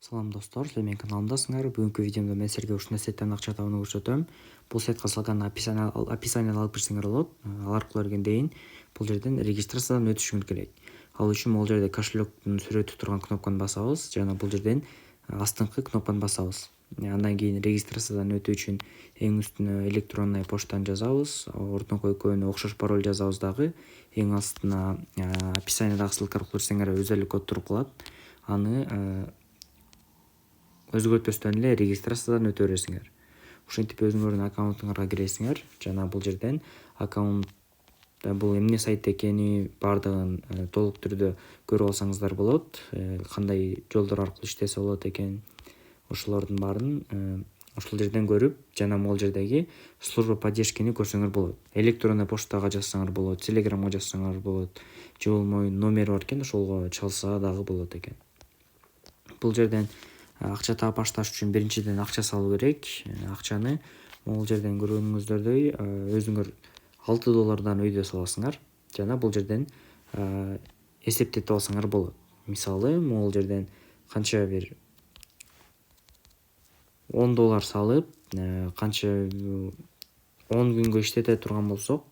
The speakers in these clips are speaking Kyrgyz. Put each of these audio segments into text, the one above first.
Салам достор, силер менин каналымдасыңар. Бүгүнкү видеомдо мен силерге ушундай сайттан акча табууну көрсөтөм. Бул сайтка салган описанияны алып кирсеңер болот. Ал аркылуу киргенден бул жерден регистрациядан өтүшүңүз керек. Ал үчүн могул жерде кошелектин сүрөтү турган кнопканы басабыз жана бул жерден астыңкы кнопканы басабыз. Андан кийин регистрациядан өтүү үчүн эң үстүнө электронный поштаны жазабыз, ордунку экөөнү окшош пароль жазабыз дагы. Эң астына описаниядагы ссылка аркылуу кирсеңер өзөлүк код туруп калат. Аны өзгөртпөстөн эле регистрациядан өтө бересиңер. Ушинтип өзүңөрдүн аккаунтуңарга киресиңер жана бул жерден аккаунтта бул эмне сайт экени баардыгын толук түрдө көрүп алсаңыздар болот. Кандай жолдор аркылуу иштесе болот экен, ошолордун баарын ушул жерден көрүп, жана могул жердеги служба поддержкини көрсөңөр болот. Электронный поштага жазсаңар болот, телеграмга жазсаңар болот, же болбой номери бар экен, ошолго чалса дагы болот экен. Бул жерден акча таап башташ үчүн биринчиден акча салуу керек. Акчаны могул жерден көргөнүңүздөрдөй өзүңөр $6 өйдө саласыңар жана бул жерден эсептетип алсаңар болот. Мисалы, могул жерден канча бир $10 салып, канча 10 күнгө иштете турган болсок,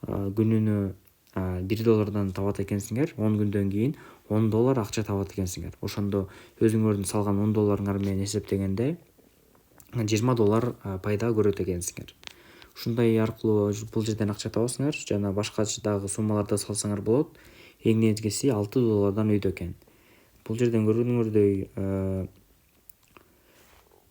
күнүнө $1 табат экенсиңер. 10 күндөн кийин $10 акча табат экенсиңер. Ошондо өзүңөрдүн салган $10 менен эсептегенде $20 пайда көрөт экенсиңер. Ушундай аркылуу бул жерден акча табасыңар жана башка дагы суммаларды салсаңар болот. Эң негизгиси $6 өйдө экен. Бул жерден көргөнүңөрдөй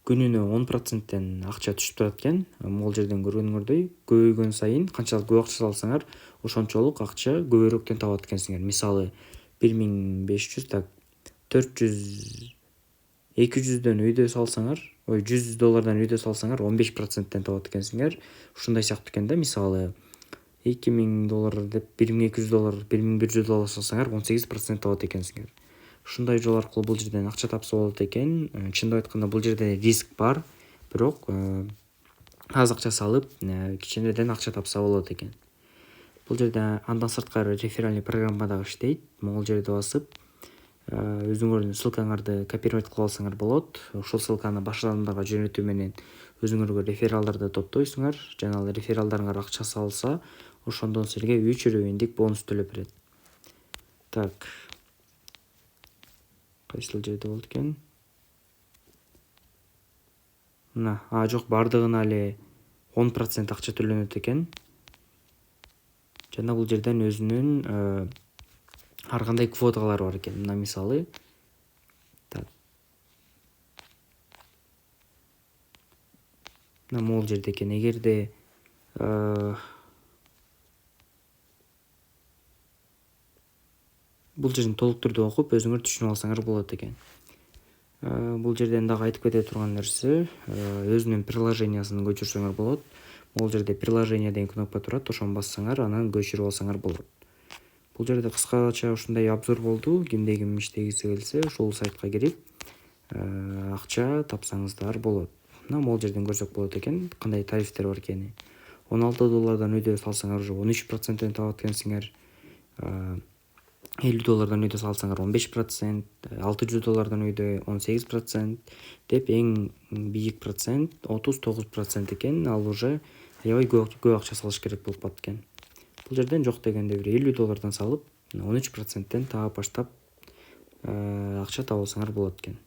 күнүнө 10%тен акча түшүп турат экен. Могул жерден көргөнүңөрдөй көбөйгөн сайын канчалык көп акча салсаңар, ошончолук акча көбүрөөктөн табат экенсиңер. Мисалы, 1500 так 400 200дөн өйдө салсаңар, $100 өйдө салсаңар 15%тен табат экенсиңер. Ушундай сыяктуу экен да. Мисалы, $2000 деп $1200, $1100 салсаңар 18% табат экенсиңер. Ушундай жол аркылуу бул жерден акча тапса болот экен. Чындап айтканда бул жерде риск бар, бирок аз акча салып, кичинеден акча тапса болот экен. Бул жерде андан сырткары реферальный программа дагы иштейт. Могул жерди басып, өзүңөрдүн ссылкаңарды копировать кылып алсаңар болот. Ошол ссылканы башка адамдарга жөнөтүү менен өзүңөргө рефералдарды топтойсуңар жана ал рефералдарыңар акча салса, ошондон силерге 3 рубиндик бонус төлөп берет. Так. Кайсыл жерде болот экен? Мына, жок, баардыгына эле 10% акча төлөнөт экен. Жана бул жерден өзүнүн ар кандай квоталары бар экен. Мына мисалы, так. Мына могул жерде экен. Эгерде бул жерин толук түрдө окуп, өзүңөр түшүнүп алсаңар болот экен. Бул жерден дагы айтып кете турган нерсе, өзүнүн приложениясын көчүрсөңөр болот. Могул жерде приложение деген кнопка турат, ошону бассаңар, анан көчүрүп алсаңар болот. Бул жерде кыскача ушундай обзор болду. Кимде ким иштегиси келсе, ушул сайтка кирип, акча тапсаңыздар болот. Мына могул жерден көрсөк болот экен, кандай тарифтер бар экени. $16 өйдө салсаңар уже 13%тен табат экенсиңер. $50 өйдө салсаңар 15%, $600 өйдө 18% деп эң бийик процент 39% экен. Ал уже аябай көп акча салыш керек болуп калат экен. Бул жерден жок дегенде бир $50 салып, 13%тен таап баштап акча таба алсаңар болот экен.